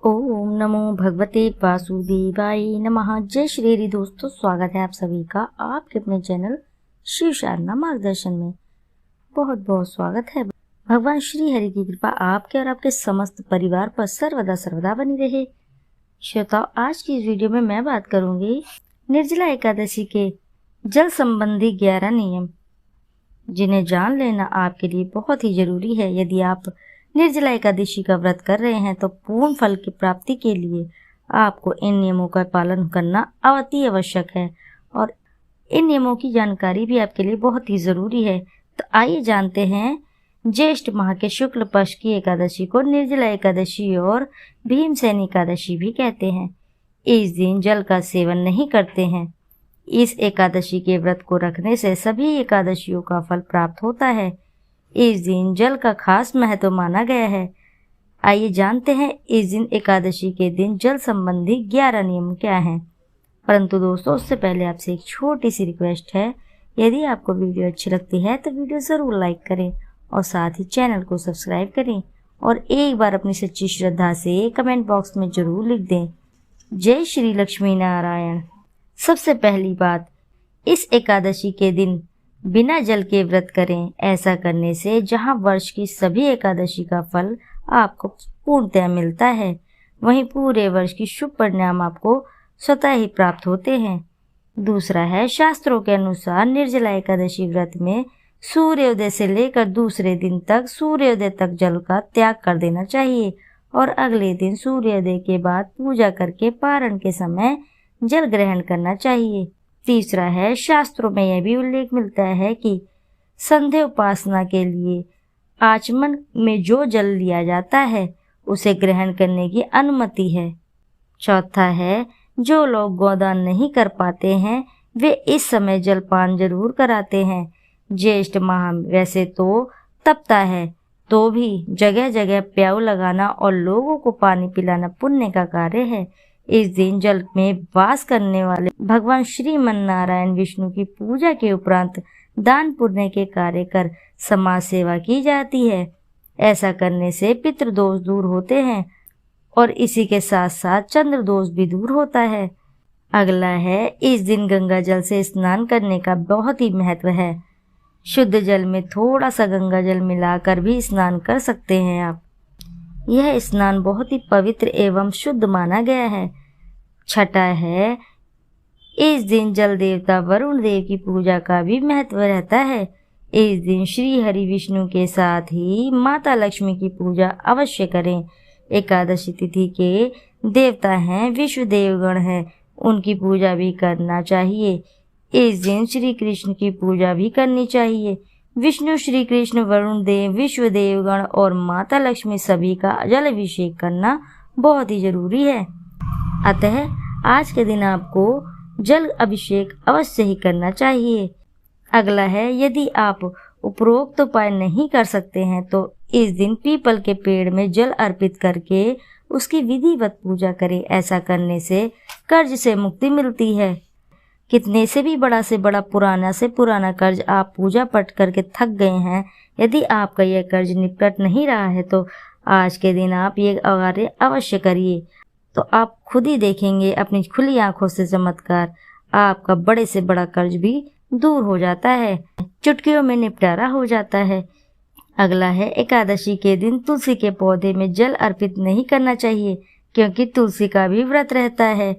ओम नमो भगवते वासुदेवाय नमः। जय श्री हरि। दोस्तों, स्वागत है आप सभी का आपके अपने चैनल शिव साधना मार्गदर्शन में। बहुत बहुत स्वागत है। भगवान श्री हरि की कृपा आपके और आपके समस्त परिवार पर सर्वदा सर्वदा बनी रहे। श्रोताओ, आज की इस वीडियो में मैं बात करूंगी निर्जला एकादशी के जल संबंधी 11 नियम, जिन्हें जान लेना आपके लिए बहुत ही जरूरी है। यदि आप निर्जला एकादशी का व्रत कर रहे हैं तो पूर्ण फल की प्राप्ति के लिए आपको इन नियमों का पालन करना अति आवश्यक है, और इन नियमों की जानकारी भी आपके लिए बहुत ही जरूरी है। तो आइए जानते हैं। ज्येष्ठ माह के शुक्ल पक्ष की एकादशी को निर्जला एकादशी और भीमसेन एकादशी भी कहते हैं। इस दिन जल का सेवन नहीं करते हैं। इस एकादशी के व्रत को रखने से सभी एकादशियों का फल प्राप्त होता है। इस दिन जल का खास महत्व माना गया है। आइए जानते हैं इस दिन एकादशी के दिन जल संबंधी 11 नियम क्या हैं। परंतु दोस्तों, उससे पहले आपसे एक छोटी सी रिक्वेस्ट है। यदि आपको वीडियो अच्छी लगती है तो वीडियो ज़रूर लाइक करें और साथ ही चैनल को सब्सक्राइब करें, और एक बार अपनी सच्ची श्रद्धा से कमेंट बॉक्स में जरूर लिख दें, जय श्री लक्ष्मी नारायण। सबसे पहली बात, इस एकादशी के दिन बिना जल के व्रत करें। ऐसा करने से जहां वर्ष की सभी एकादशी का फल आपको पूर्णतः मिलता है, वहीं पूरे वर्ष की शुभ परिणाम आपको स्वतः ही प्राप्त होते हैं। दूसरा है, शास्त्रों के अनुसार निर्जला एकादशी व्रत में सूर्योदय से लेकर दूसरे दिन तक सूर्योदय तक जल का त्याग कर देना चाहिए, और अगले दिन सूर्योदय के बाद पूजा करके पारण के समय जल ग्रहण करना चाहिए। तीसरा है, शास्त्रों में यह भी उल्लेख मिलता है कि संध्या उपासना के लिए आचमन में जो जल लिया जाता है उसे ग्रहण करने की अनुमति है। चौथा है, जो लोग गोदान नहीं कर पाते हैं वे इस समय जलपान जरूर कराते हैं। ज्येष्ठ माह वैसे तो तपता है, तो भी जगह जगह प्याऊ लगाना और लोगों को पानी पिलाना पुण्य का कार्य है। इस दिन जल में वास करने वाले भगवान श्रीमन नारायण विष्णु की पूजा के उपरांत दान पुण्य के कार्य कर समाज सेवा की जाती है। ऐसा करने से पितृदोष दूर होते हैं और इसी के साथ साथ चंद्र दोष भी दूर होता है। अगला है, इस दिन गंगा जल से स्नान करने का बहुत ही महत्व है। शुद्ध जल में थोड़ा सा गंगा जल मिलाकर भी स्नान कर सकते हैं आप। यह स्नान बहुत ही पवित्र एवं शुद्ध माना गया है। छठा है, इस दिन जल देवता वरुण देव की पूजा का भी महत्व रहता है। इस दिन श्री हरि विष्णु के साथ ही माता लक्ष्मी की पूजा अवश्य करें। एकादशी तिथि के देवता हैं विश्व देवगण हैं, उनकी पूजा भी करना चाहिए। इस दिन श्री कृष्ण की पूजा भी करनी चाहिए। विष्णु, श्री कृष्ण, वरुण देव, विश्व देवगण और माता लक्ष्मी सभी का जल अभिषेक करना बहुत ही जरूरी है। अतः आज के दिन आपको जल अभिषेक अवश्य ही करना चाहिए। अगला है, यदि आप उपरोक्त उपाय नहीं कर सकते हैं तो इस दिन पीपल के पेड़ में जल अर्पित करके उसकी विधिवत पूजा करें। ऐसा करने से कर्ज से मुक्ति मिलती है। कितने से भी बड़ा पुराना से पुराना कर्ज आप पूजा पाठ करके थक गए हैं, यदि आपका यह कर्ज निपट नहीं रहा है तो आज के दिन आप ये कार्य अवश्य करिए, तो आप खुद ही देखेंगे अपनी खुली आंखों से चमत्कार। आपका बड़े से बड़ा कर्ज भी दूर हो जाता है, चुटकियों में निपटारा हो जाता है। अगला है, एकादशी के दिन तुलसी के पौधे में जल अर्पित नहीं करना चाहिए, क्योंकि तुलसी का भी व्रत रहता है।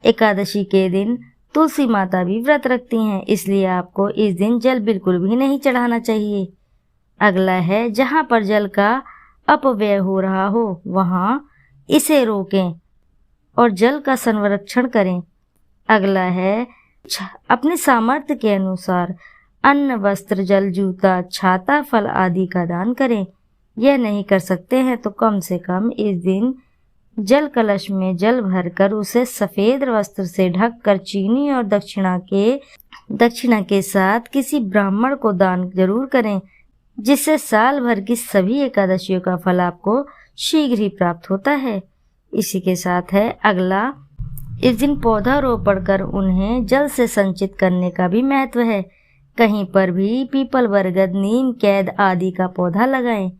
एकादशी के दिन तुलसी माता भी व्रत रखती हैं, इसलिए आपको इस दिन जल बिल्कुल भी नहीं चढ़ाना चाहिए। अगला है, जहां पर जल का अपव्यय हो रहा हो वहां इसे रोकें और जल का संरक्षण करें। अगला है, अपने सामर्थ्य के अनुसार अन्न, वस्त्र, जल, जूता, छाता, फल आदि का दान करें। यह नहीं कर सकते हैं तो कम से कम इस दिन जल कलश में जल भरकर उसे सफेद वस्त्र से ढककर चीनी और दक्षिणा के साथ किसी ब्राह्मण को दान जरूर करें, जिससे साल भर की सभी एकादशियों का फल आपको शीघ्र ही प्राप्त होता है। इसी के साथ है अगला, इस दिन पौधारोपण कर उन्हें जल से संचित करने का भी महत्व है। कहीं पर भी पीपल, बरगद, नीम, कैद आदि का पौधा लगाएं।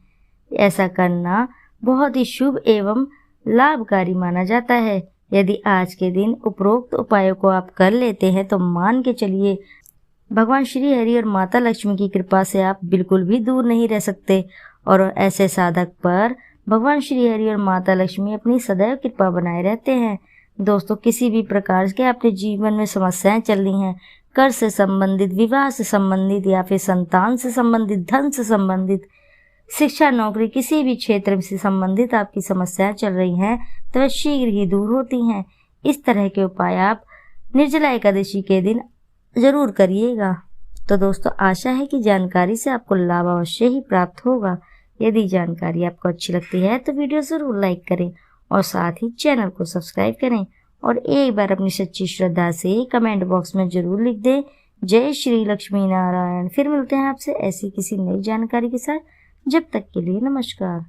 ऐसा करना बहुत ही शुभ एवं लाभकारी माना जाता है। यदि आज के दिन उपरोक्त उपायों को आप कर लेते हैं तो मान के चलिए भगवान श्री हरि और माता लक्ष्मी की कृपा से आप बिल्कुल भी दूर नहीं रह सकते और ऐसे साधक पर भगवान श्री हरि और माता लक्ष्मी अपनी सदैव कृपा बनाए रहते हैं। दोस्तों, किसी भी प्रकार के अपने जीवन में समस्याएं चल रही हैं, कर से संबंधित, विवाह से संबंधित या फिर संतान से संबंधित, धन से संबंधित, शिक्षा, नौकरी, किसी भी क्षेत्र से संबंधित आपकी समस्याएं चल रही हैं तो वह शीघ्र ही दूर होती हैं। इस तरह के उपाय आप निर्जला एकादशी के दिन जरूर करिएगा। तो दोस्तों, आशा है कि जानकारी से आपको लाभ अवश्य ही प्राप्त होगा। यदि जानकारी आपको अच्छी लगती है तो वीडियो जरूर लाइक करें और साथ ही चैनल को सब्सक्राइब करें और एक बार अपनी सच्ची श्रद्धा से कमेंट बॉक्स में जरूर लिख दें, जय श्री लक्ष्मी नारायण। फिर मिलते हैं आपसे ऐसी किसी नई जानकारी के साथ। जब तक के लिए नमस्कार।